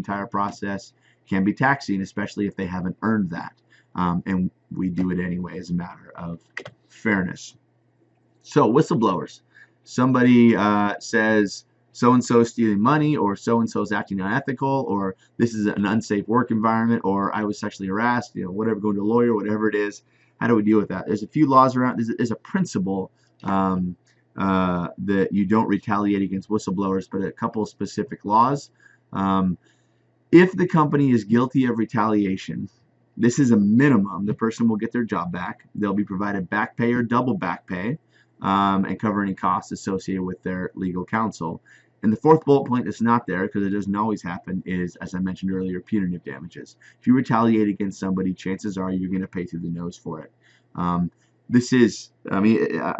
entire process can be taxing, especially if they haven't earned that. And we do it anyway as a matter of fairness. So whistleblowers. Somebody says so-and-so is stealing money, or so-and-so is acting unethical, or this is an unsafe work environment, or I was sexually harassed, whatever, going to a lawyer, whatever it is. How do we deal with that? There's a few laws around. There's a principle that you don't retaliate against whistleblowers, but a couple of specific laws. If the company is guilty of retaliation, this is a minimum. The person will get their job back. They'll be provided back pay or double back pay, and cover any costs associated with their legal counsel. And the fourth bullet point that's not there, because it doesn't always happen, is, as I mentioned earlier, punitive damages. If you retaliate against somebody, chances are you're going to pay through the nose for it. This is, I'm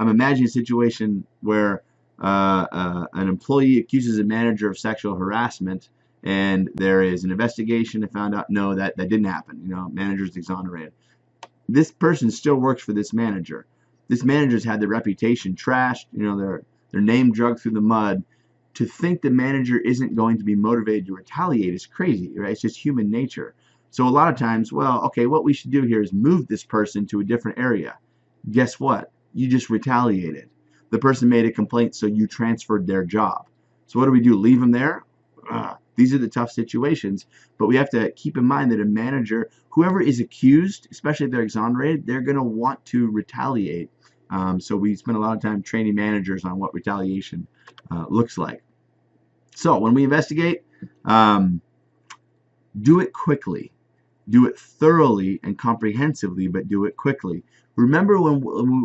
imagining a situation where an employee accuses a manager of sexual harassment, and there is an investigation and found out, no, that didn't happen. Manager's exonerated. This person still works for this manager. This manager's had their reputation trashed, their name dragged through the mud. To think the manager isn't going to be motivated to retaliate is crazy, right? It's just human nature. So a lot of times, well, okay, what we should do here is move this person to a different area. Guess what? You just retaliated. The person made a complaint, so you transferred their job. So what do we do? Leave them there? These are the tough situations, but we have to keep in mind that a manager, whoever is accused, especially if they're exonerated, they're going to want to retaliate. So we spend a lot of time training managers on what retaliation looks like. So when we investigate, do it quickly. Do it thoroughly and comprehensively, but do it quickly. Remember, when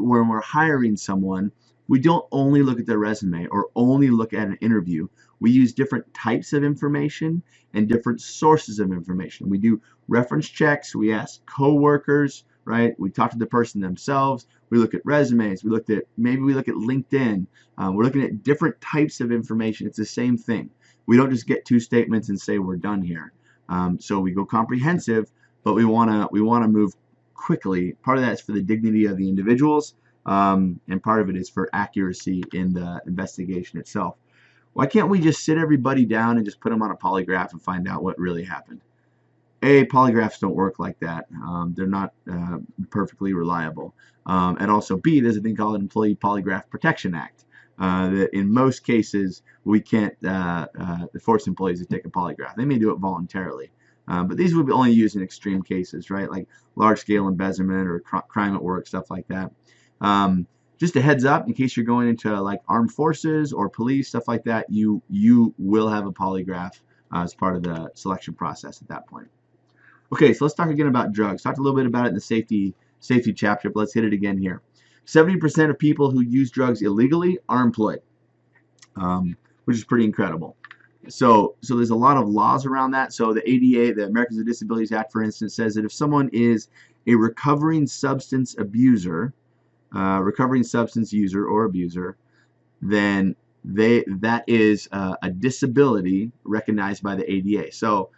we're hiring someone, we don't only look at their resume or only look at an interview. We use different types of information and different sources of information. We do reference checks. We ask coworkers, right? We talk to the person themselves. We look at resumes. Maybe we look at LinkedIn. We're looking at different types of information. It's the same thing. We don't just get two statements and say we're done here. So we go comprehensive, but we want to move quickly. Part of that is for the dignity of the individuals, and part of it is for accuracy in the investigation itself. Why can't we just sit everybody down and just put them on a polygraph and find out what really happened? A, polygraphs don't work like that. They're not perfectly reliable. And also B, there's a thing called an Employee Polygraph Protection Act. That in most cases we can't force employees to take a polygraph. They may do it voluntarily. But these would be only used in extreme cases, right? Like large-scale embezzlement or crime at work, stuff like that. Just a heads up, in case you're going into like armed forces or police, stuff like that, you will have a polygraph as part of the selection process at that point. Okay, so let's talk again about drugs. Talked a little bit about it in the safety chapter, but let's hit it again here. 70% of people who use drugs illegally are employed, which is pretty incredible. So there's a lot of laws around that. So the ADA, the Americans with Disabilities Act, for instance, says that if someone is a recovering substance user or abuser, then that is a disability recognized by the ADA. So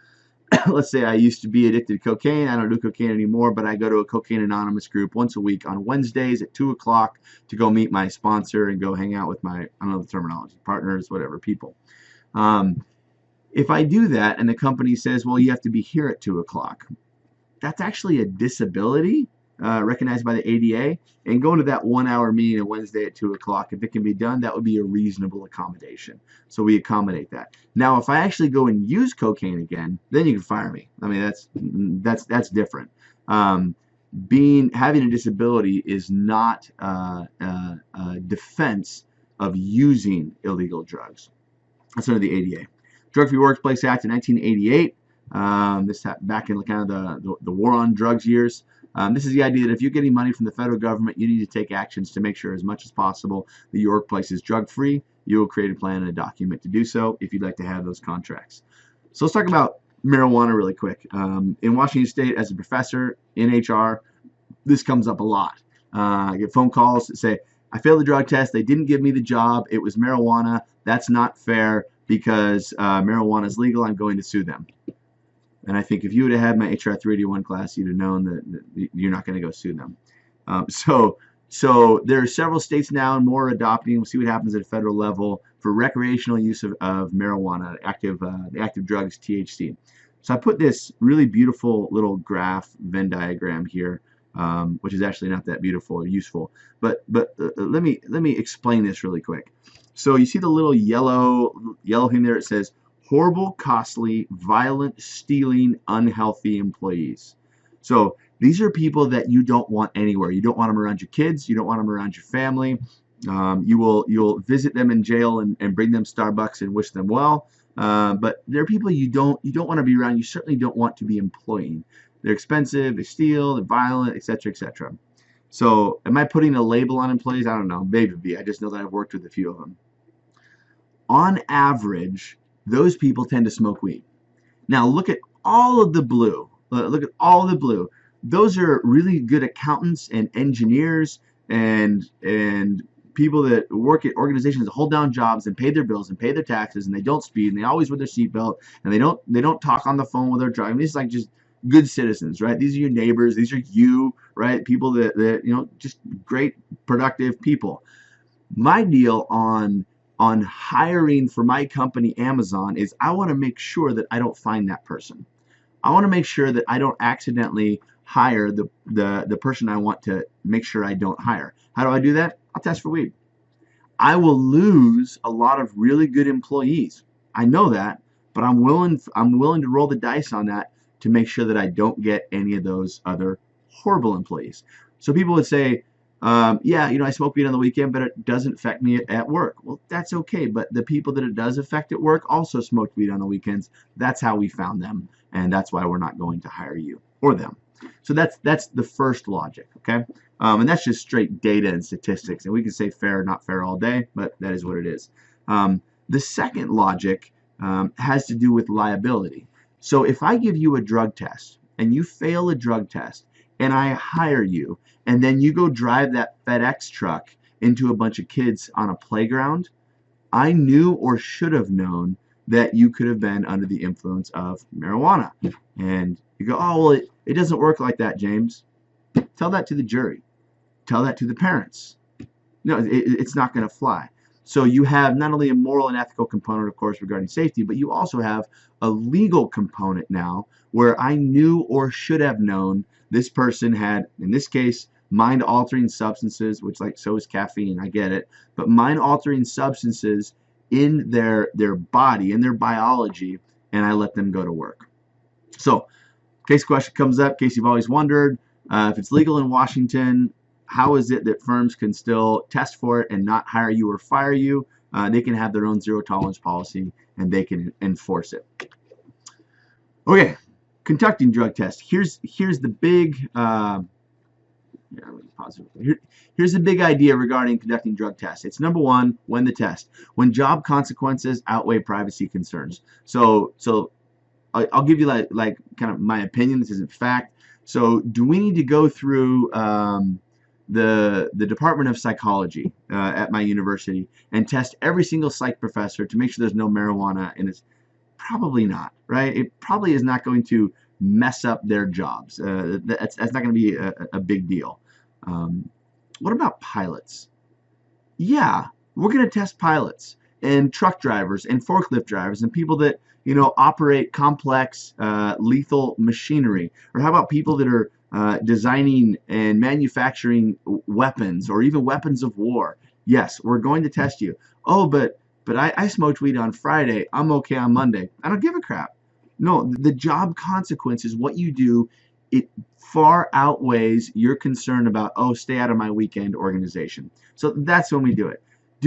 let's say I used to be addicted to cocaine. I don't do cocaine anymore, but I go to a Cocaine Anonymous group once a week on Wednesdays at 2 o'clock to go meet my sponsor and go hang out with my, I don't know the terminology, partners, whatever, people. If I do that and the company says, well, you have to be here at 2 o'clock, that's actually a disability recognized by the ADA. And going to that 1 hour meeting on Wednesday at 2 o'clock, if it can be done, that would be a reasonable accommodation. So we accommodate that. Now, if I actually go and use cocaine again, then you can fire me. I mean, that's different. Having a disability is not a defense of using illegal drugs. That's under the ADA. Drug-Free Workplace Act in 1988. This back in kind of the war on drugs years. This is the idea that if you're getting money from the federal government, you need to take actions to make sure as much as possible that your workplace is drug-free. You will create a plan and a document to do so if you'd like to have those contracts. So let's talk about marijuana really quick. In Washington State, as a professor in HR, this comes up a lot. I get phone calls that say, I failed the drug test. They didn't give me the job. It was marijuana. That's not fair because marijuana is legal. I'm going to sue them. And I think if you would have had my HR 381 class, you'd have known that you're not going to go sue them. So there are several states now and more adopting. We'll see what happens at a federal level for recreational use of marijuana, the active drugs THC. So I put this really beautiful little graph Venn diagram here, which is actually not that beautiful or useful. But let me explain this really quick. So you see the little yellow thing there. It says horrible, costly, violent, stealing, unhealthy employees. So these are people that you don't want anywhere. You don't want them around your kids. You don't want them around your family. You'll visit them in jail and bring them Starbucks and wish them well. But they're people you don't want to be around. You certainly don't want to be employing. They're expensive. They steal. They're violent, etc., etc. So am I putting a label on employees? I don't know. Maybe. I just know that I've worked with a few of them. On average, those people tend to smoke weed. Now look at all of the blue. Look at all the blue. Those are really good accountants and engineers and people that work at organizations that hold down jobs and pay their bills and pay their taxes, and they don't speed, and they always wear their seatbelt, and they don't talk on the phone while they're driving. These are like just good citizens, right? These are your neighbors. These are you, right? People that just great, productive people. My deal on hiring for my company Amazon is I want to make sure that I don't find that person. I want to make sure that I don't accidentally hire the person I want to make sure I don't hire. How do I do that? I'll test for weed. I will lose a lot of really good employees. I know that, but I'm willing to roll the dice on that to make sure that I don't get any of those other horrible employees. So people would say, yeah, I smoke weed on the weekend, but it doesn't affect me at work. Well, that's okay, but the people that it does affect at work also smoked weed on the weekends. That's how we found them, and that's why we're not going to hire you or them. So that's the first logic, okay? And that's just straight data and statistics, and we can say fair or not fair all day, but that is what it is. The second logic has to do with liability. So if I give you a drug test and you fail a drug test and I hire you, and then you go drive that FedEx truck into a bunch of kids on a playground, I knew or should have known that you could have been under the influence of marijuana. And you go, oh, well, it doesn't work like that, James. Tell that to the jury. Tell that to the parents. No, it's not going to fly. So you have not only a moral and ethical component, of course, regarding safety, but you also have a legal component now where I knew or should have known this person had, in this case, mind-altering substances, which so is caffeine, I get it, but mind-altering substances in their body, in their biology, and I let them go to work. So, case question comes up, in case you've always wondered, if it's legal in Washington, how is it that firms can still test for it and not hire you or fire you? They can have their own zero tolerance policy and they can enforce it. Okay, conducting drug tests. Here's the big here's the big idea regarding conducting drug tests. It's number one, when the test, when job consequences outweigh privacy concerns. So I'll give you like kind of my opinion. This isn't fact. So do we need to go through the Department of Psychology at my university and test every single psych professor to make sure there's no marijuana in it? Probably not, right? It probably is not going to mess up their jobs. That's not going to be a big deal. What about pilots? Yeah, we're going to test pilots and truck drivers and forklift drivers and people that operate complex lethal machinery. Or how about people that are designing and manufacturing weapons or even weapons of war? Yes, we're going to test you. Oh, but I smoked weed on Friday. I'm okay on Monday. I don't give a crap. No, the job consequences, what you do, it far outweighs your concern about, oh, stay out of my weekend organization. So that's when we do it.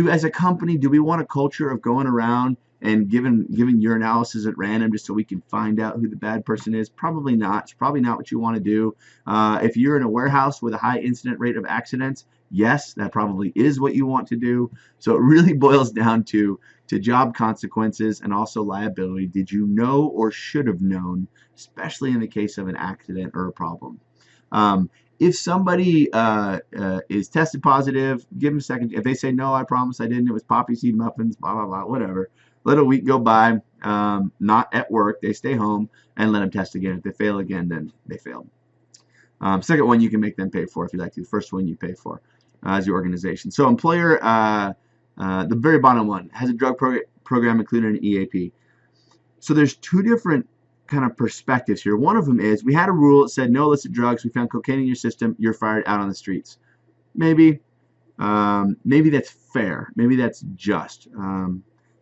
As a company, do we want a culture of going around and giving your analysis at random just so we can find out who the bad person is? Probably not. It's probably not what you want to do. If you're in a warehouse with a high incident rate of accidents, yes, that probably is what you want to do. So it really boils down to job consequences and also liability. Did you know or should have known, especially in the case of an accident or a problem? If somebody is tested positive, give them a second. If they say, no, I promise I didn't, it was poppy seed muffins, blah, blah, blah, whatever. Let a week go by, not at work. They stay home and let them test again. If they fail again, then they failed. Second one you can make them pay for if you like to. The first one you pay for as your organization. So employer The very bottom one has a drug program included in EAP. So there's two different kind of perspectives here. One of them is we had a rule that said no illicit drugs. We found cocaine in your system. You're fired out on the streets. Maybe, maybe that's fair. Maybe that's just.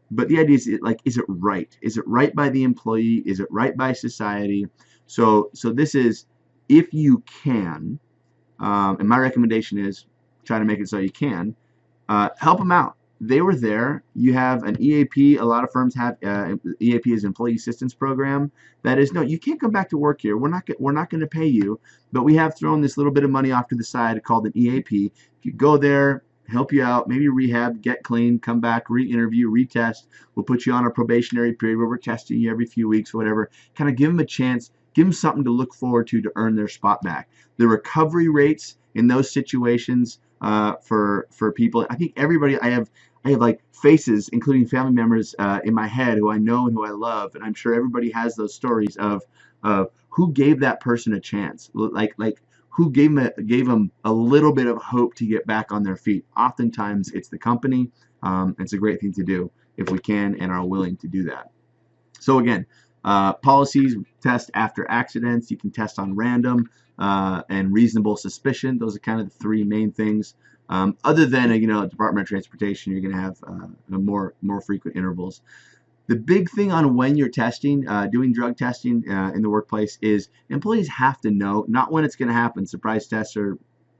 But the idea is, like, is it right? Is it right by the employee? Is it right by society? So this is, if you can, and my recommendation is try to make it so you can, help them out. They were there. You have an EAP. A lot of firms have EAP is Employee Assistance Program. That is, no, you can't come back to work here. We're not going to pay you, but we have thrown this little bit of money off to the side called an EAP. If you go there, help you out, maybe rehab, get clean, come back, re-interview, retest. We'll put you on a probationary period where we're testing you every few weeks or whatever. Kind of give them a chance, give them something to look forward to earn their spot back. The recovery rates in those situations for people, I think everybody, I have like faces, including family members in my head who I know and who I love, and I'm sure everybody has those stories of who gave that person a chance, like who gave them a little bit of hope to get back on their feet. Oftentimes it's the company. It's a great thing to do if we can and are willing to do that. So again, policies: test after accidents. You can test on random and reasonable suspicion. Those are kind of the three main things. Other than Department of Transportation, you're going to have more frequent intervals. The big thing on when you're testing, doing drug testing in the workplace, is employees have to know, not when it's going to happen. Surprise tests are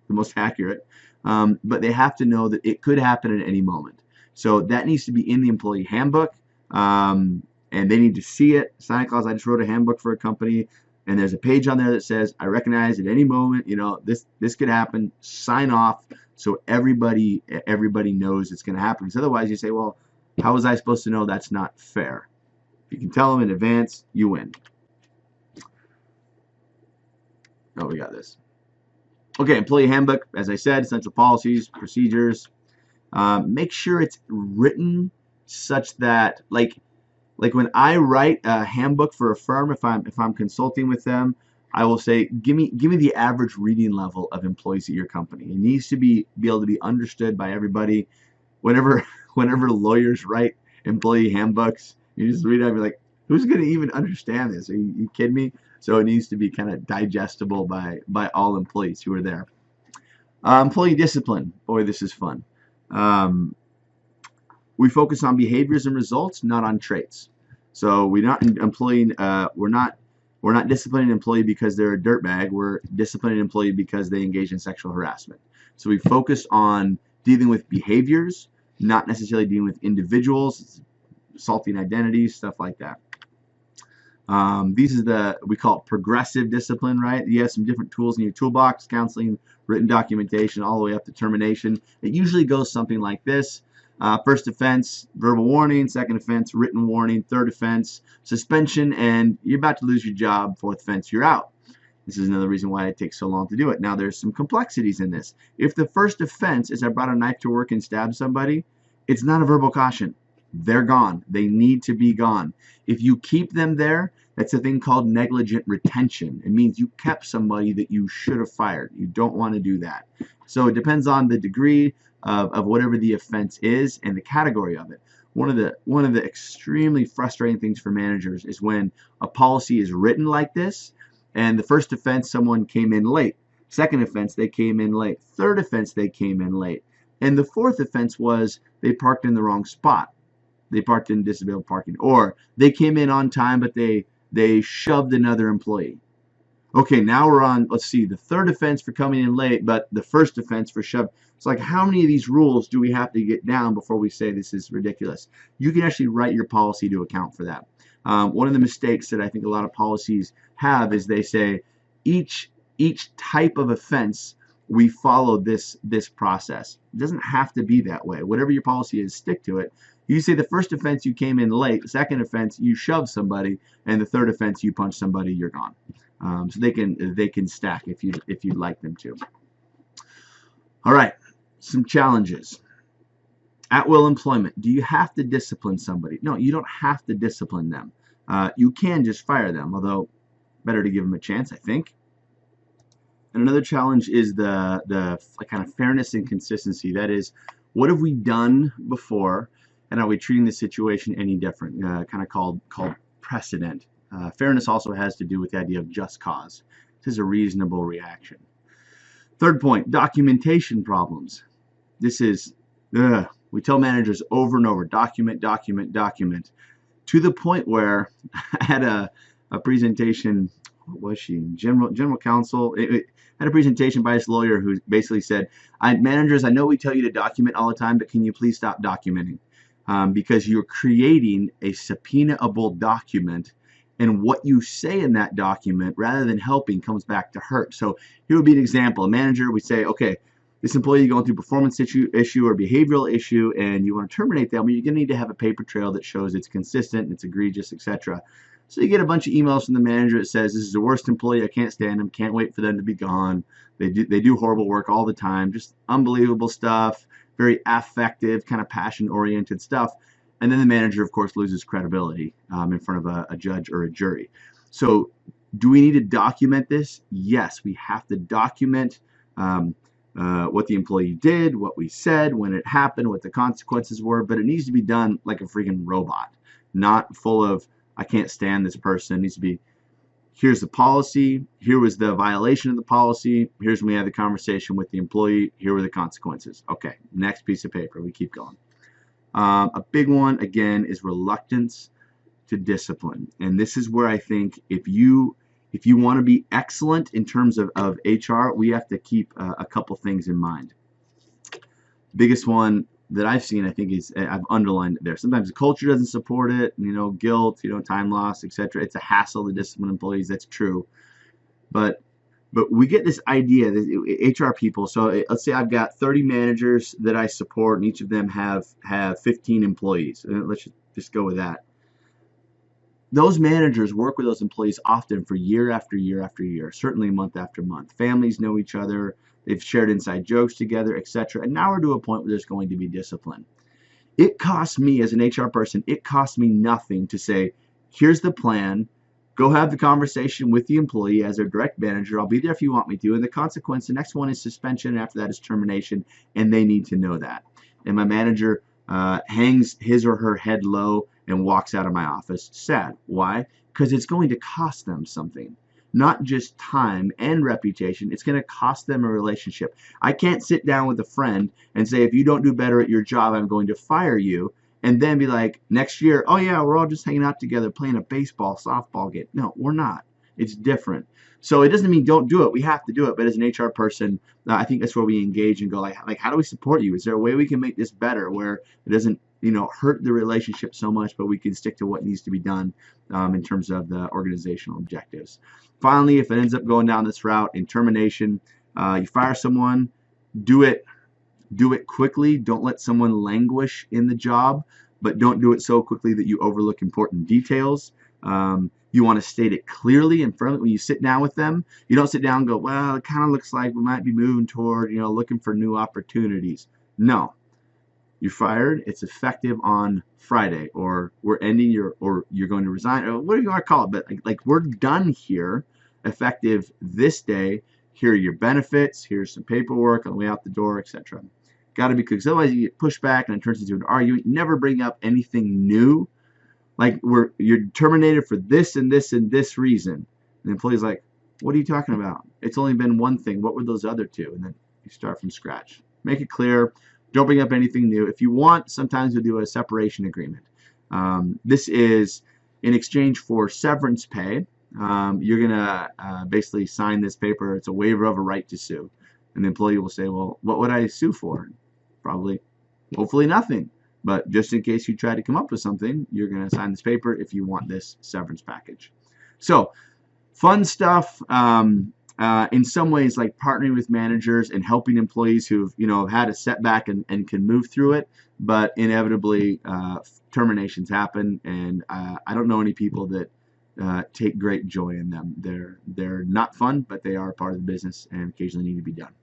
the most accurate, but they have to know that it could happen at any moment. So that needs to be in the employee handbook, and they need to see it. Santa Claus, I just wrote a handbook for a company, and there's a page on there that says, I recognize at any moment, this could happen. Sign off so everybody knows it's going to happen. Because otherwise you say, well, how was I supposed to know? That's not fair. If you can tell them in advance, you win. Oh, we got this. Okay, employee handbook, as I said, essential policies, procedures. Make sure it's written such that, like when I write a handbook for a firm, if I'm consulting with them, I will say, give me the average reading level of employees at your company. It needs to be able to be understood by everybody. Whenever lawyers write employee handbooks, you just read it and be like, who's going to even understand this? Are you kidding me? So it needs to be kind of digestible by all employees who are there. Employee discipline. Boy, this is fun. We focus on behaviors and results, not on traits. So we're not disciplining an employee because they're a dirtbag. We're disciplining an employee because they engage in sexual harassment. So we focus on dealing with behaviors, not necessarily dealing with individuals, assaulting identities, stuff like that. These are we call it progressive discipline, right? You have some different tools in your toolbox: counseling, written documentation, all the way up to termination. It usually goes something like this. First offense, verbal warning. Second offense, written warning. Third offense, suspension, and you're about to lose your job. Fourth offense, you're out. This is another reason why it takes so long to do it. Now, there's some complexities in this. If the first offense is I brought a knife to work and stabbed somebody, it's not a verbal caution. They're gone. They need to be gone. If you keep them there, that's a thing called negligent retention. It means you kept somebody that you should have fired. You don't want to do that. So it depends on the degree of whatever the offense is and the category of it. One of the extremely frustrating things for managers is when a policy is written like this, and the first offense, someone came in late. Second offense, they came in late. Third offense, they came in late. And the fourth offense was they parked in the wrong spot. They parked in disabled parking. Or they came in on time, but they shoved another employee. Okay, now we're on, let's see, the third offense for coming in late, but the first offense for shove. It's like, how many of these rules do we have to get down before we say this is ridiculous? You can actually write your policy to account for that. One of the mistakes that I think a lot of policies have is they say each type of offense we follow this process. It doesn't have to be that way. Whatever your policy is, stick to it. You say the first offense you came in late, the second offense you shoved somebody, and the third offense you punched somebody, you're gone. So they can stack if you'd like them to. All right, some challenges. At will employment. Do you have to discipline somebody? No, you don't have to discipline them. You can just fire them, although better to give them a chance, I think. And another challenge is the kind of fairness and consistency. That is, What have we done before, and are we treating the situation any different? Kind of called precedent. Fairness also has to do with the idea of just cause. This is a reasonable reaction. Third point, documentation problems. This is, we tell managers over and over, document, document, document, to the point where I had a presentation, what was she, general counsel, had a presentation by this lawyer who basically said, managers, I know we tell you to document all the time, but can you please stop documenting? Because you're creating a subpoenaable document, and what you say in that document, rather than helping, comes back to hurt. So here would be an example. A manager, we say, okay, this employee going through performance issue or behavioral issue, and you want to terminate them, you're going to need to have a paper trail that shows it's consistent, it's egregious, etc. So you get a bunch of emails from the manager that says, this is the worst employee, I can't stand them, can't wait for them to be gone. They do horrible work all the time, just unbelievable stuff, very affective, kind of passion-oriented stuff. And then the manager, of course, loses credibility in front of a judge or a jury. So do we need to document this? Yes, we have to document what the employee did, what we said, when it happened, what the consequences were, but it needs to be done like a freaking robot, not full of, I can't stand this person. It needs to be, here's the policy, here was the violation of the policy, here's when we had the conversation with the employee, here were the consequences. Okay, next piece of paper, we keep going. A big one, again, is reluctance to discipline. And this is where I think if you want to be excellent in terms of HR, we have to keep a couple things in mind. Biggest one that I've seen, I think, is, I've underlined it there. Sometimes the culture doesn't support it, guilt, time loss, etc. It's a hassle to discipline employees. That's true. But we get this idea that HR people, so let's say I've got 30 managers that I support, and each of them have 15 employees. Let's just go with that. Those managers work with those employees often for year after year after year, certainly month after month. Families know each other, they've shared inside jokes together, etc. And now we're to a point where there's going to be discipline. It costs me as an HR person, it costs me nothing to say, here's the plan, go have the conversation with the employee as their direct manager, I'll be there if you want me to, and the consequence, the next one is suspension, and after that is termination, and they need to know that. And my manager hangs his or her head low and walks out of my office sad. Why? Because it's going to cost them something. Not just time and reputation, it's going to cost them a relationship. I can't sit down with a friend and say, if you don't do better at your job, I'm going to fire you, and then be like, next year, oh yeah, we're all just hanging out together playing a baseball, softball game. No, we're not. It's different. So it doesn't mean don't do it. We have to do it. But as an HR person, I think that's where we engage and go like, how do we support you? Is there a way we can make this better where it doesn't, hurt the relationship so much, but we can stick to what needs to be done in terms of the organizational objectives. Finally, if it ends up going down this route in termination, you fire someone, do it quickly. Don't let someone languish in the job, but don't do it so quickly that you overlook important details. You want to state it clearly in front of when you sit down with them. You don't sit down and go, well, it kind of looks like we might be moving toward, looking for new opportunities. No. You're fired. It's effective on Friday, or we're ending or you're going to resign, or whatever you want to call it. But like we're done here, effective this day. Here are your benefits. Here's some paperwork on the way out the door, etc. Got to be quick, because otherwise you get pushed back and it turns into an argument. Never bring up anything new, like you're terminated for this and this and this reason. And the employee's like, what are you talking about? It's only been one thing. What were those other two? And then you start from scratch. Make it clear. Don't bring up anything new. If you want, sometimes we'll do a separation agreement. This is in exchange for severance pay. You're going to basically sign this paper. It's a waiver of a right to sue. And the employee will say, well, what would I sue for? Probably, hopefully nothing. But just in case you try to come up with something, you're going to sign this paper if you want this severance package. So, fun stuff. In some ways, like partnering with managers and helping employees who've had a setback and can move through it, but inevitably terminations happen, and I don't know any people that take great joy in them. They're not fun, but they are part of the business and occasionally need to be done.